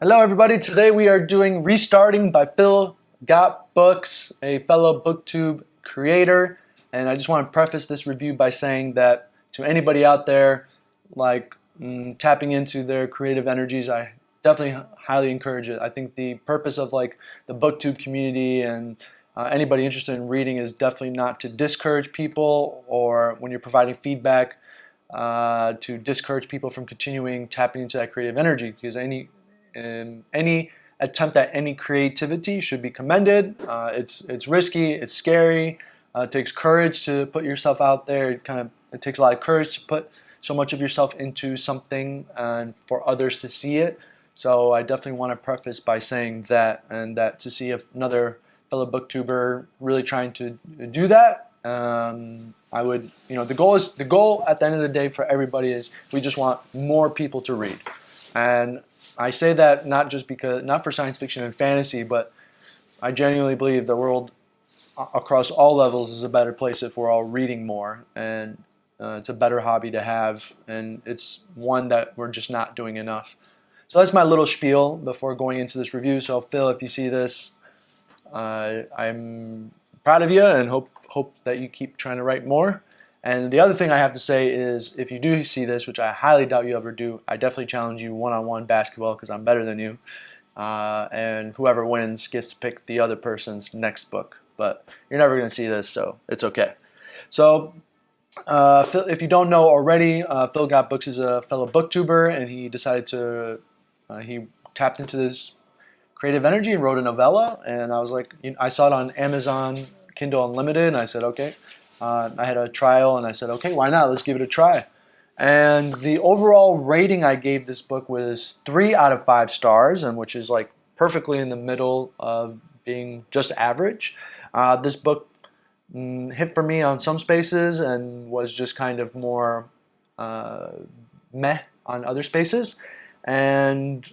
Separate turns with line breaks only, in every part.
Hello, everybody. Today we are doing Restarting by Phil Got Books, a fellow BookTube creator. And I just want to preface this review by saying that to anybody out there, tapping into their creative energies, I definitely highly encourage it. I think the purpose of the BookTube community and anybody interested in reading is definitely not to discourage people, or when you're providing feedback, to discourage people from continuing tapping into that creative energy, because any attempt at any creativity should be commended. It's risky, it's scary. It takes courage to put yourself out there. It takes a lot of courage to put so much of yourself into something and for others to see it. So I definitely want to preface by saying that, and that to see if another fellow booktuber really trying to do that. I would, the goal at the end of the day for everybody is we just want more people to read. And I say that not for science fiction and fantasy, but I genuinely believe the world across all levels is a better place if we're all reading more, and it's a better hobby to have, and it's one that we're just not doing enough. So that's my little spiel before going into this review. So Phil, if you see this, I'm proud of you and hope that you keep trying to write more. And the other thing I have to say is, if you do see this, which I highly doubt you ever do, I definitely challenge you one-on-one basketball because I'm better than you. And whoever wins gets to pick the other person's next book. But you're never going to see this, so it's okay. So Phil, if you don't know already, Phil Got Books is a fellow booktuber, and he decided to, he tapped into this creative energy and wrote a novella. And I was like, I saw it on Amazon Kindle Unlimited, and I said, okay. I had a trial, and I said, okay, why not? Let's give it a try. And the overall rating I gave this book was 3 out of 5 stars, and which is like perfectly in the middle of being just average. This book hit for me on some spaces and was just kind of more meh on other spaces. And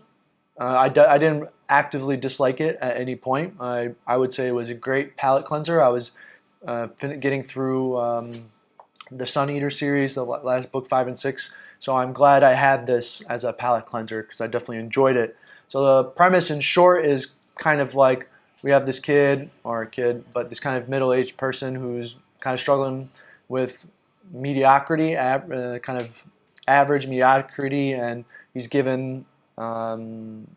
I didn't actively dislike it at any point. I would say it was a great palate cleanser. I was getting through the Sun Eater series, the last book 5 and 6. So I'm glad I had this as a palate cleanser because I definitely enjoyed it. So the premise in short is kind of like we have this kid, but this kind of middle-aged person who's kind of struggling with mediocrity, kind of average mediocrity, and he's given 5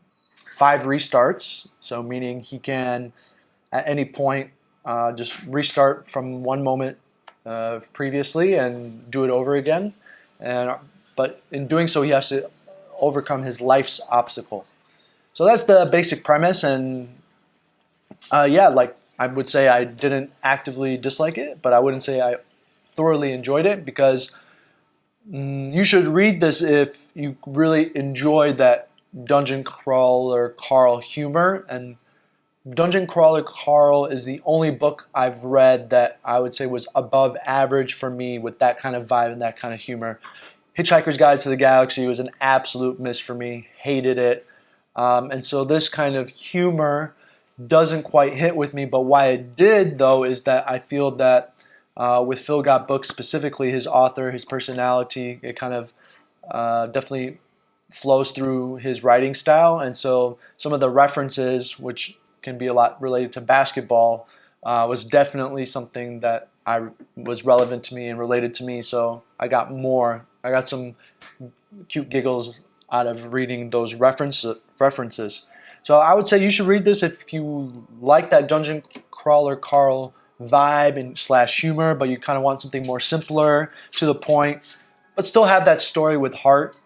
restarts. So meaning he can, at any point, just restart from one moment previously and do it over again. But in doing so, he has to overcome his life's obstacle. So that's the basic premise. And I would say I didn't actively dislike it, but I wouldn't say I thoroughly enjoyed it, because you should read this if you really enjoy that Dungeon Crawler Carl humor. And Dungeon Crawler Carl is the only book I've read that I would say was above average for me with that kind of vibe and that kind of humor. Hitchhiker's Guide to the Galaxy was an absolute miss for me. Hated it. And so this kind of humor doesn't quite hit with me. But why it did, though, is that I feel that with Phil Got Books, specifically his author, his personality, it kind of definitely flows through his writing style. And so some of the references, which can be a lot related to basketball, was definitely something that was relevant to me and related to me. So I got some cute giggles out of reading those references. So I would say you should read this if you like that Dungeon Crawler Carl vibe and / humor, but you kind of want something more simpler, to the point, but still have that story with heart.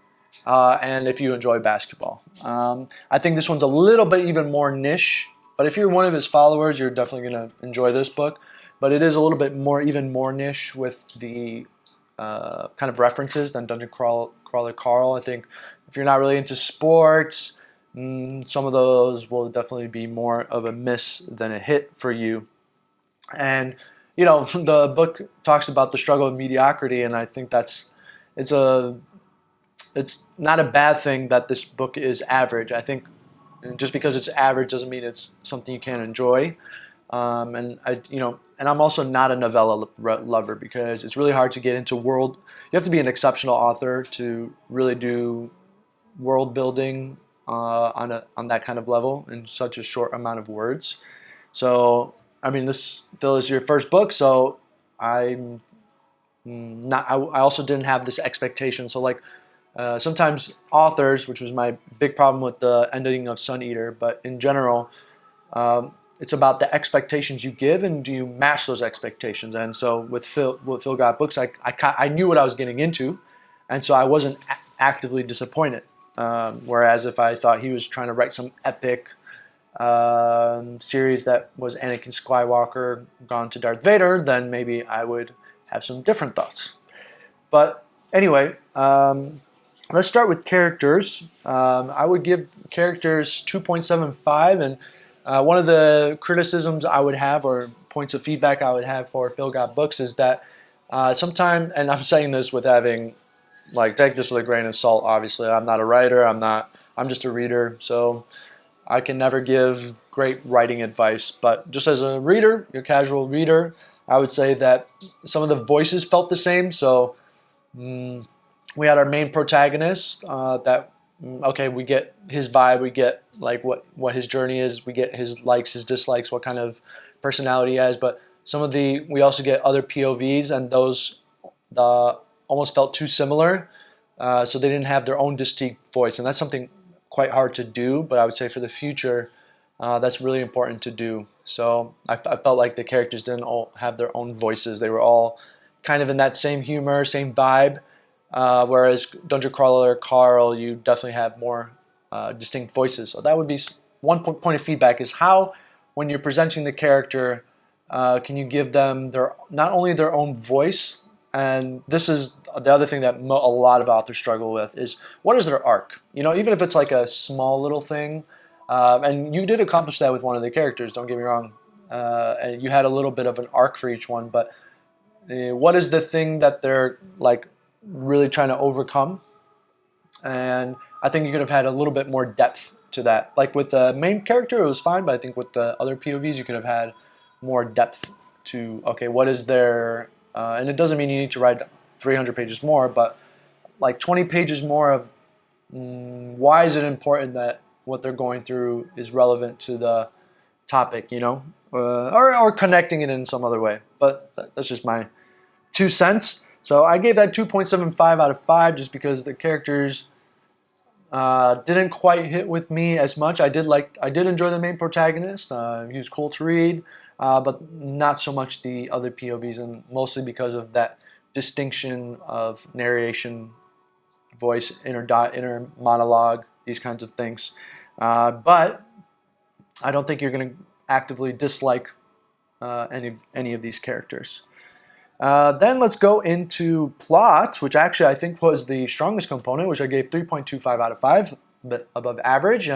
And if you enjoy basketball, I think this one's a little bit even more niche. But if you're one of his followers, you're definitely going to enjoy this book. But it is a little bit even more niche with the kind of references than Dungeon Crawler Carl. I think if you're not really into sports, some of those will definitely be more of a miss than a hit for you. And the book talks about the struggle of mediocrity, and I think it's not a bad thing that this book is average. I think just because it's average doesn't mean it's something you can't enjoy. And I'm also not a novella lover, because it's really hard to get into world. You have to be an exceptional author to really do world building on that kind of level in such a short amount of words. So I mean, this, Phil, is your first book, so I'm not. I also didn't have this expectation. So like sometimes authors, which was my big problem with the ending of Sun Eater, but in general, it's about the expectations you give and do you match those expectations. And so with Phil Got Books, I knew what I was getting into, and so I wasn't actively disappointed. Whereas if I thought he was trying to write some epic series that was Anakin Skywalker gone to Darth Vader, then maybe I would have some different thoughts. But anyway, let's start with characters. I would give characters 2.75, and one of the criticisms I would have, or points of feedback I would have for Phil Got Books, is that sometimes, and I'm saying this with having, like, take this with a grain of salt, obviously. I'm not a writer, I'm just a reader, so I can never give great writing advice. But just as a reader, your casual reader, I would say that some of the voices felt the same. So we had our main protagonist okay, we get his vibe, we get like what his journey is, we get his likes, his dislikes, what kind of personality he has. But we also get other POVs, and those almost felt too similar, so they didn't have their own distinct voice, and that's something quite hard to do. But I would say for the future, that's really important to do. So I felt like the characters didn't all have their own voices; they were all kind of in that same humor, same vibe. Whereas Dungeon Crawler Carl, you definitely have more distinct voices. So that would be one point of feedback: is how, when you're presenting the character, can you give them not only their own voice, and this is the other thing that a lot of authors struggle with, is what is their arc? You know, even if it's like a small little thing, and you did accomplish that with one of the characters, don't get me wrong, and you had a little bit of an arc for each one, but what is the thing that they're like really trying to overcome? And I think you could have had a little bit more depth to that. Like with the main character, it was fine, but I think with the other POVs, you could have had more depth to, okay, what is their, and it doesn't mean you need to write 300 pages more, but like 20 pages more of why is it important that what they're going through is relevant to the topic, you know, or connecting it in some other way. But that's just my 2 cents. So I gave that 2.75 out of 5 just because the characters didn't quite hit with me as much. I did enjoy the main protagonist. He was cool to read, but not so much the other POVs, and mostly because of that distinction of narration, voice, inner monologue, these kinds of things. But I don't think you're going to actively dislike any of these characters. Then let's go into plot, which actually I think was the strongest component, which I gave 3.25 out of 5, a bit above average.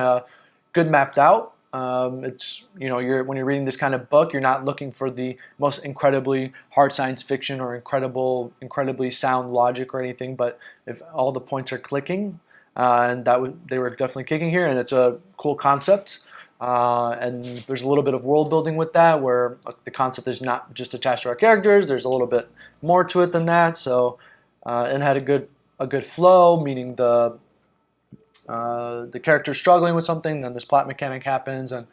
Good mapped out. It's, you know, when you're reading this kind of book, you're not looking for the most incredibly hard science fiction or incredibly sound logic or anything, but if all the points are clicking, and they were definitely kicking here, and it's a cool concept. And there's a little bit of world building with that, where the concept is not just attached to our characters. There's a little bit more to it than that. So it had a good flow, meaning the character struggling with something, then this plot mechanic happens, and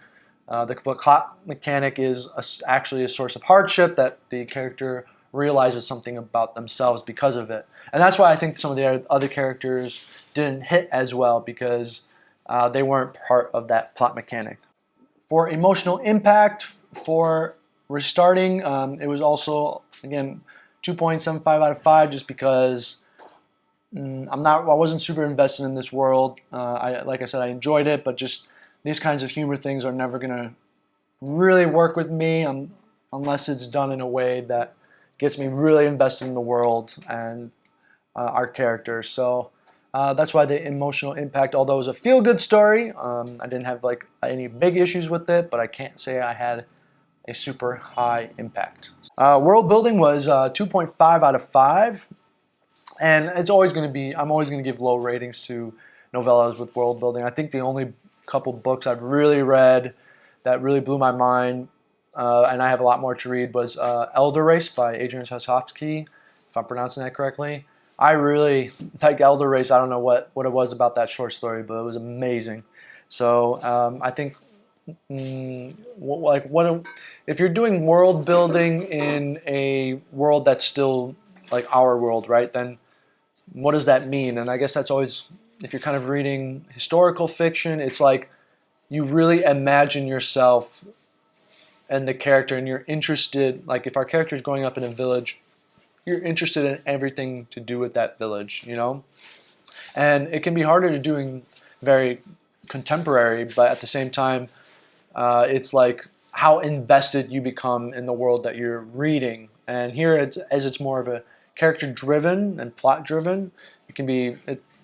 the plot mechanic is actually a source of hardship that the character realizes something about themselves because of it. And that's why I think some of the other characters didn't hit as well, because they weren't part of that plot mechanic. For emotional impact, for restarting, it was also, again, 2.75 out of 5, just because I wasn't super invested in this world. Like I said, I enjoyed it, but just these kinds of humor things are never gonna really work with me unless it's done in a way that gets me really invested in the world and our characters. So that's why the emotional impact, although it was a feel-good story, I didn't have like any big issues with it, but I can't say I had a super high impact. World building was 2.5 out of 5. And it's always going to be, I'm always going to give low ratings to novellas with world building. I think the only couple books I've really read that really blew my mind, and I have a lot more to read, was Elder Race by Adrian Sosovsky, if I'm pronouncing that correctly. I really like Elder Race. I don't know what it was about that short story, but it was amazing. So I think what if you're doing world building in a world that's still like our world, right? Then what does that mean? And I guess that's always, if you're kind of reading historical fiction, it's like you really imagine yourself and the character, and you're interested. Like if our character is growing up in a village, you're interested in everything to do with that village, you know. And it can be harder to do in very contemporary, but at the same time, it's like how invested you become in the world that you're reading. And here, it's more of a character driven and plot driven. It can be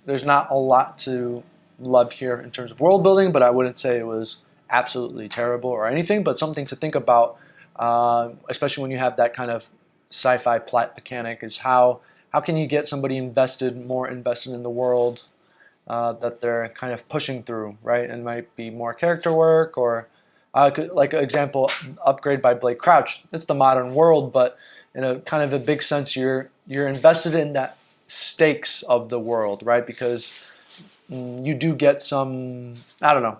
there's not a lot to love here in terms of world building, but I wouldn't say it was absolutely terrible or anything. But something to think about, especially when you have that kind of sci-fi plot mechanic, is how can you get somebody more invested in the world that they're kind of pushing through, right? And it might be more character work, or like an example, Upgrade by Blake Crouch. It's the modern world, but in a kind of a big sense, you're invested in that stakes of the world, right? Because you do get some, I don't know,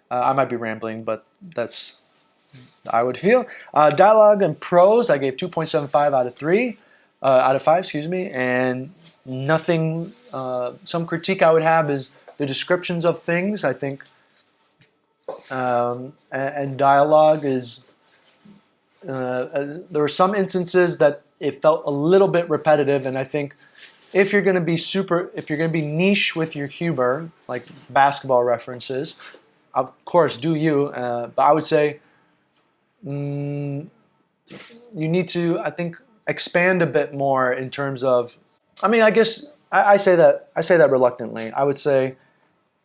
I might be rambling, but that's I would feel. Dialogue and prose, I gave 2.75 out of 5, excuse me, and nothing. Some critique I would have is the descriptions of things. I think, and dialogue is. There were some instances that it felt a little bit repetitive, and I think if you're going to be niche with your humor, like basketball references, of course, do you. But I would say you need to, I think, expand a bit more in terms of. I mean, I guess I say that reluctantly. I would say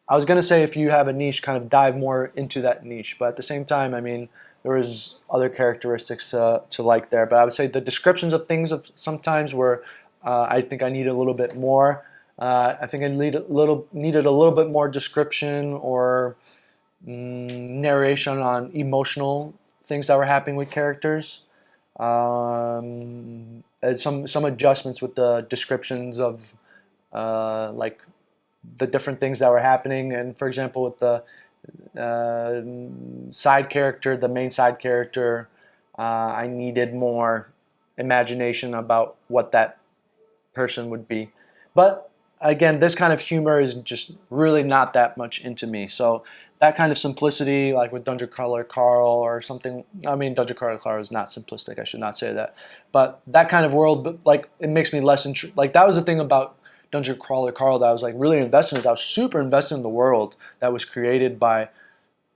I was going to say if you have a niche, kind of dive more into that niche. But at the same time, I mean, there is other characteristics to like there. But I would say the descriptions of things sometimes were, I think I needed a little bit more. I think I needed a little bit more description or narration on emotional things that were happening with characters. And some adjustments with the descriptions of like the different things that were happening. And for example, with the the main side character, I needed more imagination about what that person would be. But again, this kind of humor is just really not that much into me. So that kind of simplicity, like with Dungeon Crawler Carl or something. I mean, Dungeon Crawler Carl is not simplistic. I should not say that. But that kind of world, like, it makes me less like that was the thing about Dungeon Crawler Carl that I was like really invested in. Is I was super invested in the world that was created by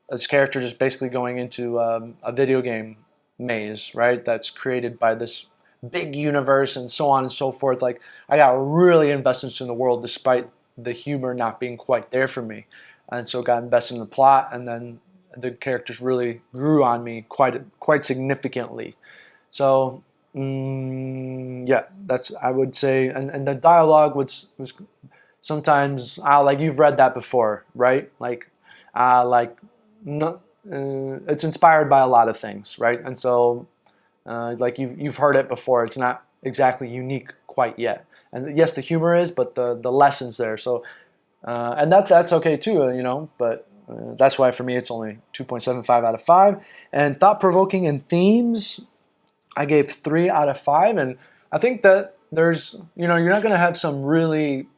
this character just basically going into a video game maze, right? That's created by this big universe and so on and so forth. Like, I got really invested in the world despite the humor not being quite there for me. And so got invested in the plot, and then the characters really grew on me quite significantly. So yeah, that's I would say, and the dialogue was sometimes like you've read that before, right? Like no, it's inspired by a lot of things, right? And so like you've heard it before. It's not exactly unique quite yet. And yes, the humor is, but the lessons there. So and that's okay too, you know. But that's why for me it's only 2.75 out of 5. And thought provoking and themes, I gave 3 out of 5. And I think that there's, you know, you're not going to have some really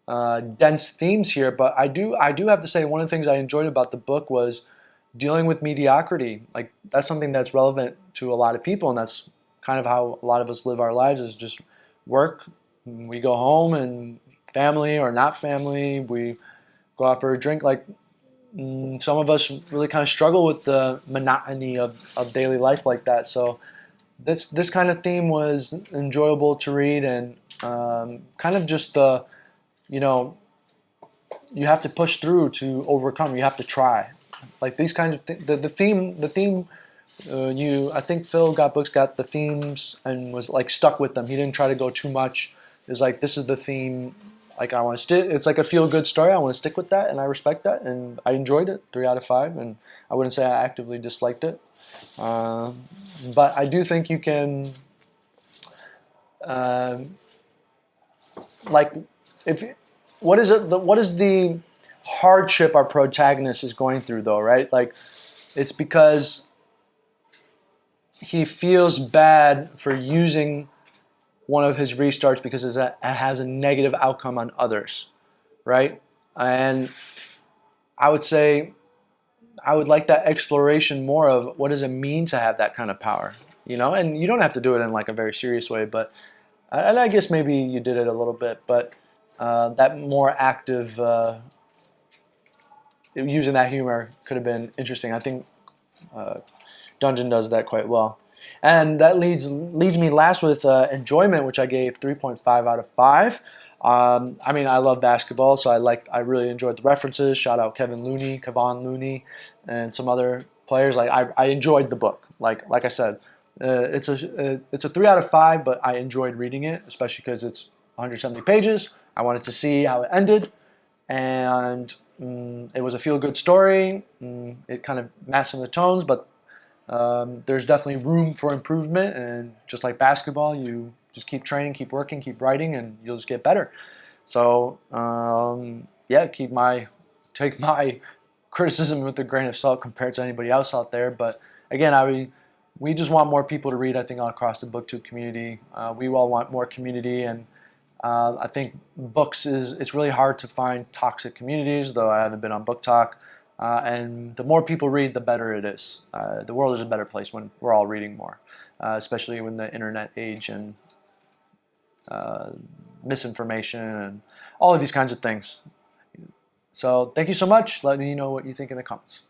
dense themes here, but I do have to say one of the things I enjoyed about the book was dealing with mediocrity. Like, that's something that's relevant to a lot of people, and that's kind of how a lot of us live our lives, is just work. We go home, and family or not family, we go out for a drink. Like, some of us really kind of struggle with the monotony of daily life like that. So this kind of theme was enjoyable to read, and kind of just the, you know, you have to push through to overcome. You have to try. Like these kinds of the theme. I think Phil got the themes and was like stuck with them. He didn't try to go too much. It's like, this is the theme. Like, I want to stick. It's like a feel good story. I want to stick with that, and I respect that, and I enjoyed it. 3 out of 5, and I wouldn't say I actively disliked it. But I do think you can. like if what is it? What is the hardship our protagonist is going through, though, right? Like it's because he feels bad for using one of his restarts because it has a negative outcome on others, right? And I would say I would like that exploration more of what does it mean to have that kind of power, you know? And you don't have to do it in like a very serious way, but and I guess maybe you did it a little bit, but that more active using that humor could have been interesting. I think Dungeon does that quite well. And that leads me last with enjoyment, which I gave 3.5 out of 5. I mean, I love basketball, so I really enjoyed the references. Shout out Kevon Looney, and some other players. Like I enjoyed the book. Like I said, it's a 3 out of 5, but I enjoyed reading it, especially because it's 170 pages. I wanted to see how it ended, and it was a feel-good story. It kind of matched some of the tones, but there's definitely room for improvement, and just like basketball, you just keep training, keep working, keep writing, and you'll just get better. So yeah, take my criticism with a grain of salt compared to anybody else out there. But again, we just want more people to read. I think across the BookTube community, we all want more community, and I think it's really hard to find toxic communities. Though I haven't been on Book Talk. And the more people read, the better it is. The world is a better place when we're all reading more, especially in the internet age and misinformation and all of these kinds of things. So thank you so much. Let me know what you think in the comments.